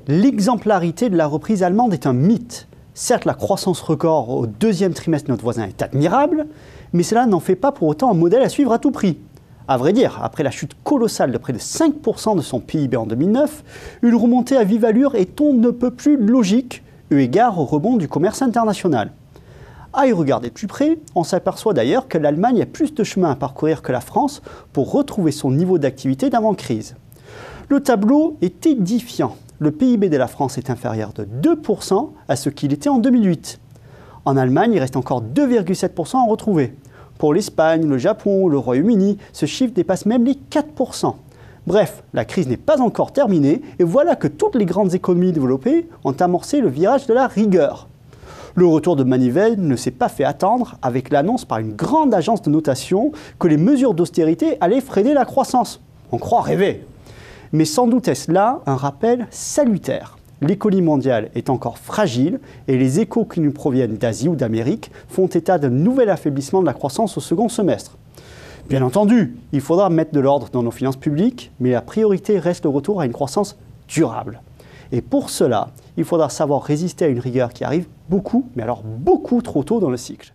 L'exemplarité de la reprise allemande est un mythe. Certes, la croissance record au deuxième trimestre de notre voisin est admirable, mais cela n'en fait pas pour autant un modèle à suivre à tout prix. À vrai dire, après la chute colossale de près de 5% de son PIB en 2009, une remontée à vive allure est on ne peut plus logique, eu égard au rebond du commerce international. À y regarder de plus près, on s'aperçoit d'ailleurs que l'Allemagne a plus de chemin à parcourir que la France pour retrouver son niveau d'activité d'avant-crise. Le tableau est édifiant. Le PIB de la France est inférieur de 2% à ce qu'il était en 2008. En Allemagne, il reste encore 2,7% à retrouver. Pour l'Espagne, le Japon, le Royaume-Uni, ce chiffre dépasse même les 4%. Bref, la crise n'est pas encore terminée et voilà que toutes les grandes économies développées ont amorcé le virage de la rigueur. Le retour de manivelle ne s'est pas fait attendre avec l'annonce par une grande agence de notation que les mesures d'austérité allaient freiner la croissance. On croit rêver. Mais sans doute est-ce là un rappel salutaire. L'économie mondiale est encore fragile et les échos qui nous proviennent d'Asie ou d'Amérique font état d'un nouvel affaiblissement de la croissance au second semestre. Bien entendu, il faudra mettre de l'ordre dans nos finances publiques, mais la priorité reste le retour à une croissance durable. Et pour cela, il faudra savoir résister à une rigueur qui arrive beaucoup, mais alors beaucoup trop tôt dans le cycle.